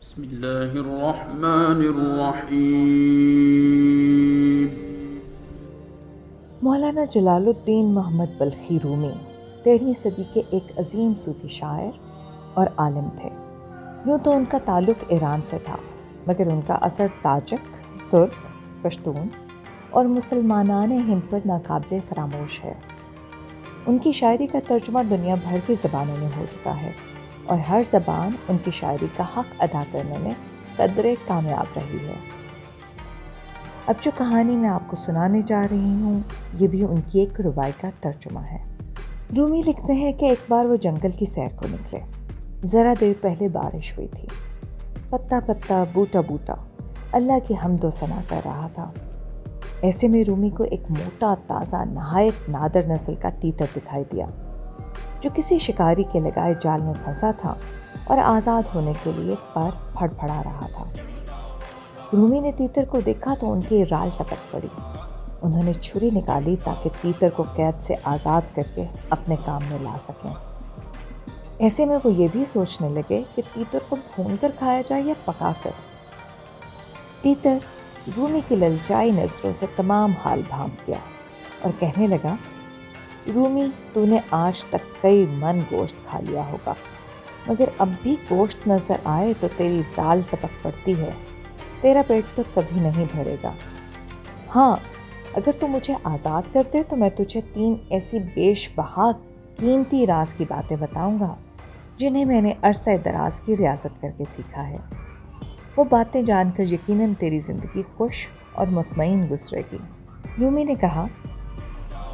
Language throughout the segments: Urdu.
بسم اللہ الرحمن الرحیم۔ مولانا جلال الدین محمد بلخی رومی 13ویں صدی کے ایک عظیم صوفی شاعر اور عالم تھے۔ یوں تو ان کا تعلق ایران سے تھا، مگر ان کا اثر تاجک، ترک، پشتون اور مسلمانان ہند پر ناقابل فراموش ہے۔ ان کی شاعری کا ترجمہ دنیا بھر کی زبانوں میں ہو چکا ہے، اور ہر زبان ان کی شاعری کا حق ادا کرنے میں قدرے کامیاب رہی ہے۔ اب جو کہانی میں آپ کو سنانے جا رہی ہوں، یہ بھی ان کی ایک ربائی کا ترجمہ ہے۔ رومی لکھتے ہیں کہ ایک بار وہ جنگل کی سیر کو نکلے۔ ذرا دیر پہلے بارش ہوئی تھی۔ پتا پتا، بوٹا بوٹا اللہ کی حمد و ثنا کر رہا تھا۔ ایسے میں رومی کو ایک موٹا، تازہ، نہایت نادر نسل کا تیتر دکھائی دیا، جو کسی شکاری کے لگائے جال میں پھنسا تھا اور آزاد ہونے کے لیے پر پھڑ پھڑا رہا تھا۔ رومی نے تیتر کو دیکھا تو ان کی رال ٹپک پڑی۔ انہوں نے چھری نکالی تاکہ تیتر کو قید سے آزاد کر کے اپنے کام میں لا سکیں۔ ایسے میں وہ یہ بھی سوچنے لگے کہ تیتر کو بھون کر کھایا جائے یا پکا کر۔ تیتر رومی کی للچائی نظروں سے تمام حال بھانپ گیا اور کہنے لگا، رومی، تو نے آج تک کئی من گوشت کھا لیا ہوگا، مگر اب بھی گوشت نظر آئے تو تیری دال ٹپک پڑتی ہے۔ تیرا پیٹ تو کبھی نہیں بھرے گا۔ ہاں، اگر تو مجھے آزاد کر دے تو میں تجھے 3 ایسی بیش بہا قیمتی راز کی باتیں بتاؤں گا جنہیں میں نے عرصہ دراز کی ریاضت کر کے سیکھا ہے۔ وہ باتیں جان کر یقیناً تیری زندگی خوش اور مطمئن گزرے گی۔ رومی نے کہا،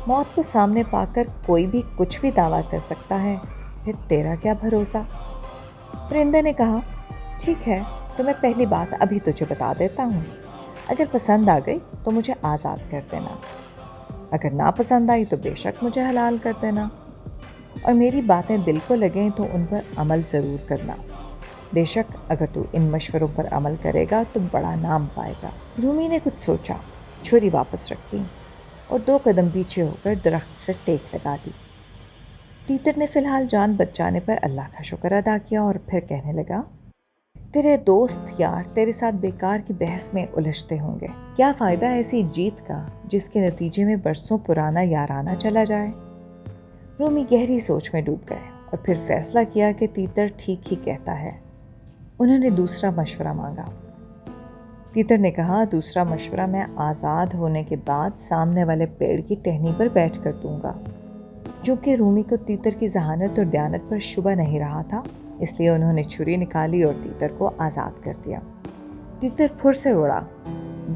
موت کو سامنے پا کر کوئی بھی کچھ بھی دعویٰ کر سکتا ہے، پھر تیرا کیا بھروسہ؟ پرندے نے کہا، ٹھیک ہے، تو میں پہلی بات ابھی تجھے بتا دیتا ہوں۔ اگر پسند آ گئی تو مجھے آزاد کر دینا، اگر ناپسند آئی تو بے شک مجھے حلال کر دینا، اور میری باتیں دل کو لگیں تو ان پر عمل ضرور کرنا۔ بے شک اگر تو ان مشوروں پر عمل کرے گا تو بڑا نام پائے گا۔ رومی نے کچھ سوچا، چھری واپس رکھی اور 2 قدم پیچھے ہو کر درخت سے ٹیک لگا دی۔ تیتر نے فی الحال جان بچ جانے پر اللہ کا شکر ادا کیا اور پھر کہنے لگا، تیرے دوست یار تیرے ساتھ بیکار کی بحث میں الجھتے ہوں گے۔ کیا فائدہ ایسی جیت کا جس کے نتیجے میں برسوں پرانا یارانہ چلا جائے؟ رومی گہری سوچ میں ڈوب گئے اور پھر فیصلہ کیا کہ تیتر ٹھیک ہی کہتا ہے۔ انہوں نے دوسرا مشورہ مانگا۔ تیتر نے کہا، دوسرا مشورہ میں آزاد ہونے کے بعد سامنے والے پیڑ کی ٹہنی پر بیٹھ کر دوں گا۔ چونکہ رومی کو تیتر کی ذہانت اور دیانت پر شبہ نہیں رہا تھا، اس لیے انہوں نے چھری نکالی اور تیتر کو آزاد کر دیا۔ تیتر پھر سے اڑا،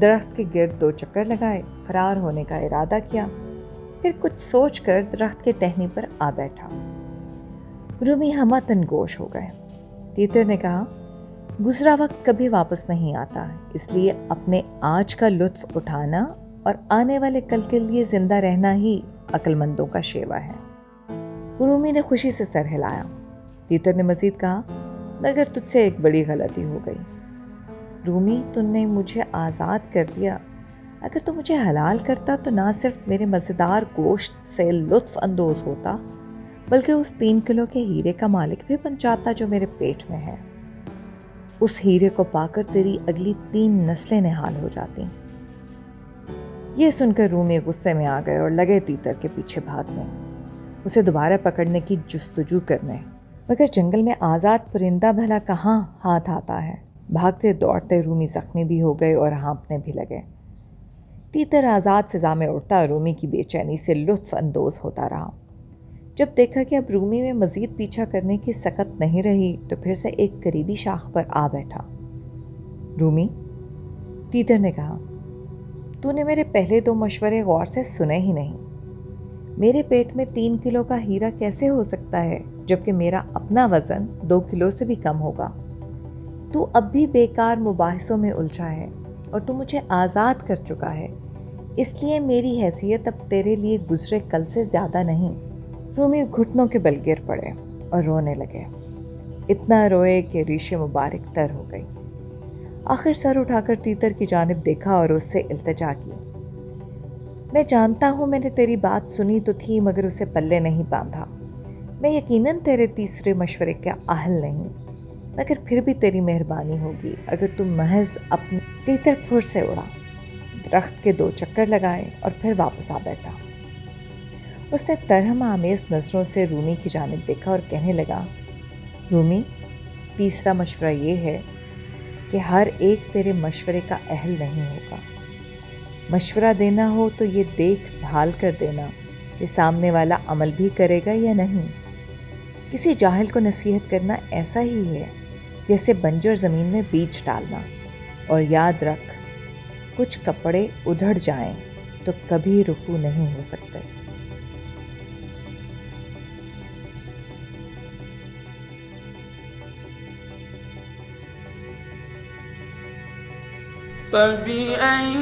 درخت کے گرد 2 چکر لگائے، فرار ہونے کا ارادہ کیا، پھر کچھ سوچ کر درخت کے ٹہنی پر آ بیٹھا۔ رومی ہمہ تنگوش ہو گئے۔ تیتر نے کہا، گزرا وقت کبھی واپس نہیں آتا، اس لیے اپنے آج کا لطف اٹھانا اور آنے والے کل کے لیے زندہ رہنا ہی عقل مندوں کا شیوا ہے۔ رومی نے خوشی سے سر ہلایا۔ تیتر نے مزید کہا، مگر تجھ سے ایک بڑی غلطی ہو گئی۔ رومی، تم نے مجھے آزاد کر دیا، اگر تو مجھے حلال کرتا تو نہ صرف میرے مزیدار گوشت سے لطف اندوز ہوتا، بلکہ اس 3 کلو کے ہیرے کا مالک بھی بن جاتا جو میرے پیٹ میں ہے۔ اس ہیرے کو پا کر تیری اگلی 3 نسلیں نہال ہو جاتی۔ یہ سن کر رومی غصے میں آ گئے اور لگے تیتر کے پیچھے بھاگنے، اسے دوبارہ پکڑنے کی جستجو کرنے، مگر جنگل میں آزاد پرندہ بھلا کہاں ہاتھ آتا ہے۔ بھاگتے دوڑتے رومی زخمی بھی ہو گئے اور ہانپنے بھی لگے۔ تیتر آزاد فضا میں اڑتا رومی کی بے چینی سے لطف اندوز ہوتا رہا۔ جب دیکھا کہ اب رومی میں مزید پیچھا کرنے کی سکت نہیں رہی تو پھر سے ایک قریبی شاخ پر آ بیٹھا۔ رومی، تیتر نے کہا، تو نے میرے پہلے 2 مشورے غور سے سنے ہی نہیں۔ میرے پیٹ میں 3 کلو کا ہیرا کیسے ہو سکتا ہے جبکہ میرا اپنا وزن 2 کلو سے بھی کم ہوگا؟ تو اب بھی بیکار مباحثوں میں الجھا ہے اور تو مجھے آزاد کر چکا ہے، اس لیے میری حیثیت اب تیرے لیے گزرے کل سے زیادہ نہیں۔ رومی گھٹنوں کے بل گر پڑے اور رونے لگے، اتنا روئے کہ ریشیں مبارک تر ہو گئی۔ آخر سر اٹھا کر تیتر کی جانب دیکھا اور اس سے التجا کی، میں جانتا ہوں میں نے تیری بات سنی تو تھی مگر اسے پلے نہیں باندھا۔ میں یقیناً تیرے تیسرے مشورے کا اہل نہیں۔ مگر پھر بھی تیری مہربانی ہوگی اگر تم محض اپنے تیتر پھر سے اڑا۔ درخت کے 2 چکر لگائے اور پھر واپس آ بیٹھا۔ اس نے ترہم آمیز نظروں سے رومی کی جانب دیکھا اور کہنے لگا، رومی، تیسرا مشورہ یہ ہے کہ ہر ایک تیرے مشورے کا اہل نہیں ہوگا۔ مشورہ دینا ہو تو یہ دیکھ بھال کر دینا کہ سامنے والا عمل بھی کرے گا یا نہیں۔ کسی جاہل کو نصیحت کرنا ایسا ہی ہے جیسے بنجر زمین میں بیج ڈالنا، اور یاد رکھ، کچھ کپڑے ادھڑ جائیں تو کبھی رفو نہیں ہو سکتے۔ فبأي